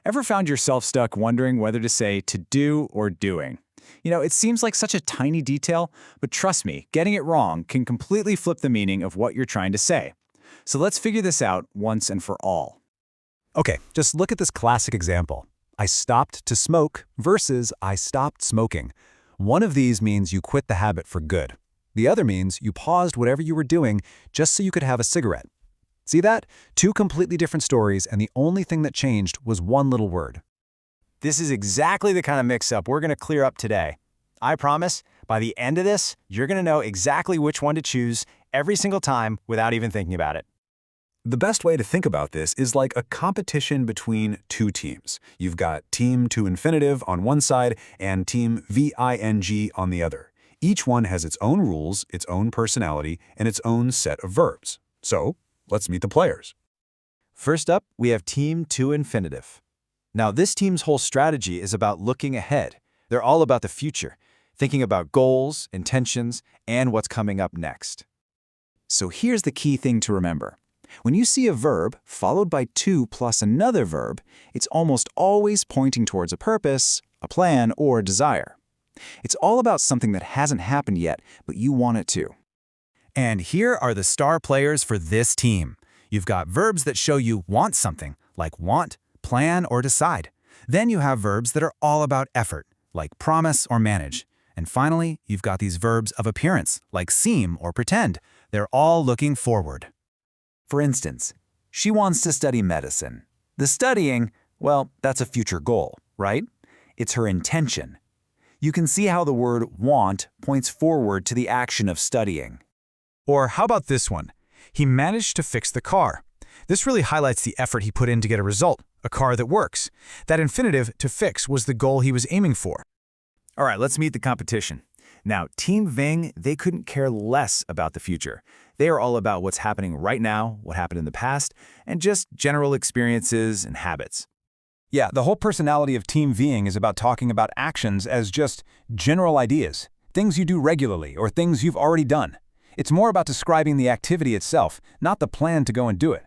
Ever found yourself stuck wondering whether to say to do or doing? It seems like such a tiny detail, but trust me, getting it wrong can completely flip the meaning of what you're trying to say. So let's figure this out once and for all. Okay, just look at this classic example. I stopped to smoke versus I stopped smoking. One of these means you quit the habit for good. The other means you paused whatever you were doing just so you could have a cigarette. See that? Two completely different stories, and the only thing that changed was one little word. This is exactly the kind of mix-up we're going to clear up today. I promise, by the end of this, you're going to know exactly which one to choose every single time without even thinking about it. The best way to think about this is like a competition between two teams. You've got Team to Infinitive on one side and Team VING on the other. Each one has its own rules, its own personality, and its own set of verbs. So, let's meet the players. First up, we have Team to Infinitive. Now, this team's whole strategy is about looking ahead. They're all about the future, thinking about goals, intentions, and what's coming up next. So here's the key thing to remember. When you see a verb followed by to plus another verb, it's almost always pointing towards a purpose, a plan, or a desire. It's all about something that hasn't happened yet, but you want it to. And here are the star players for this team. You've got verbs that show you want something, like want, plan, or decide. Then you have verbs that are all about effort, like promise or manage. And finally, you've got these verbs of appearance, like seem or pretend. They're all looking forward. For instance, she wants to study medicine. The studying, well, that's a future goal, right? It's her intention. You can see how the word want points forward to the action of studying. Or how about this one? He managed to fix the car. This really highlights the effort he put in to get a result, a car that works. That infinitive, to fix, was the goal he was aiming for. All right, let's meet the competition. Now, Team Ving, they couldn't care less about the future. They are all about what's happening right now, what happened in the past, and just general experiences and habits. Yeah, the whole personality of Team Ving is about talking about actions as just general ideas, things you do regularly or things you've already done. It's more about describing the activity itself, not the plan to go and do it.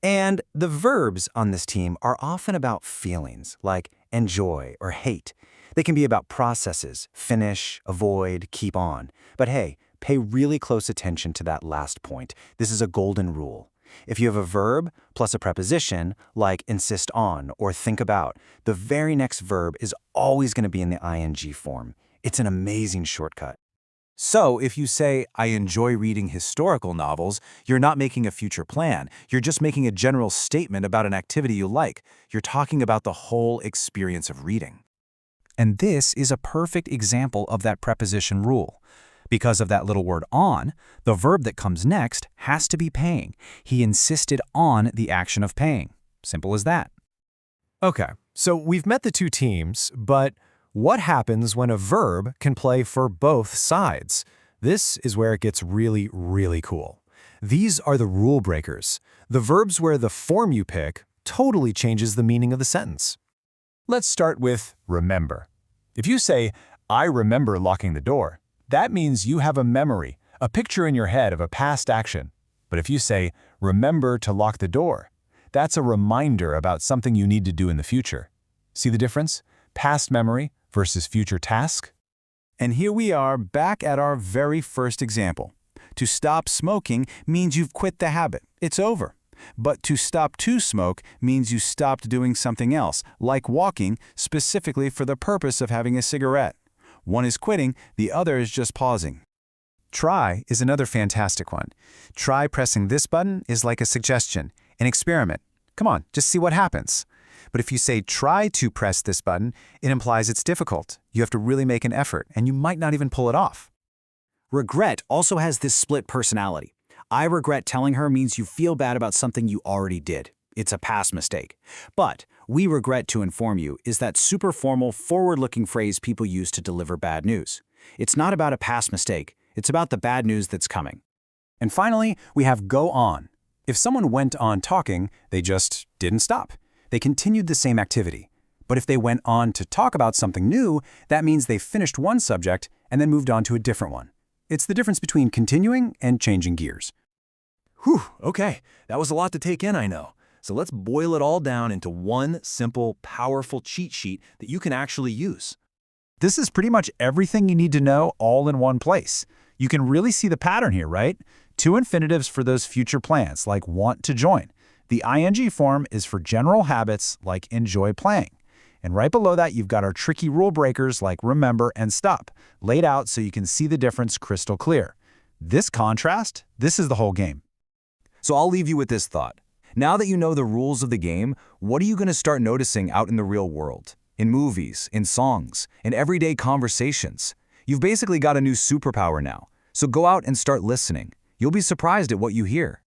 And the verbs on this team are often about feelings, like enjoy or hate. They can be about processes, finish, avoid, keep on. But hey, pay really close attention to that last point. This is a golden rule. If you have a verb plus a preposition, like insist on or think about, the very next verb is always going to be in the ing form. It's an amazing shortcut. So if you say, I enjoy reading historical novels, you're not making a future plan. You're just making a general statement about an activity you like. You're talking about the whole experience of reading. And this is a perfect example of that preposition rule. Because of that little word on, the verb that comes next has to be paying. He insisted on the action of paying. Simple as that. Okay, so we've met the two teams, but what happens when a verb can play for both sides? This is where it gets really, really cool. These are the rule breakers. The verbs where the form you pick totally changes the meaning of the sentence. Let's start with remember. If you say, I remember locking the door, that means you have a memory, a picture in your head of a past action. But if you say, remember to lock the door, that's a reminder about something you need to do in the future. See the difference? Past memory versus future task? And here we are back at our very first example. To stop smoking means you've quit the habit. It's over. But to stop to smoke means you stopped doing something else, like walking, specifically for the purpose of having a cigarette. One is quitting, the other is just pausing. Try is another fantastic one. Try pressing this button is like a suggestion, an experiment. Come on, just see what happens. But if you say try to press this button, it implies it's difficult. You have to really make an effort, and you might not even pull it off. Regret also has this split personality. I regret telling her means you feel bad about something you already did. It's a past mistake. But we regret to inform you is that super formal, forward-looking phrase people use to deliver bad news. It's not about a past mistake. It's about the bad news that's coming. And finally, we have go on. If someone went on talking, they just didn't stop. They continued the same activity. But if they went on to talk about something new, that means they finished one subject and then moved on to a different one. It's the difference between continuing and changing gears. Whew, okay. That was a lot to take in, I know. So let's boil it all down into one simple, powerful cheat sheet that you can actually use. This is pretty much everything you need to know all in one place. You can really see the pattern here, right? Two infinitives for those future plans, like want to join. The ing form is for general habits, like enjoy playing. And right below that, you've got our tricky rule breakers like remember and stop, laid out so you can see the difference crystal clear. This contrast, this is the whole game. So I'll leave you with this thought. Now that you know the rules of the game, what are you going to start noticing out in the real world? In movies, in songs, in everyday conversations. You've basically got a new superpower now. So go out and start listening. You'll be surprised at what you hear.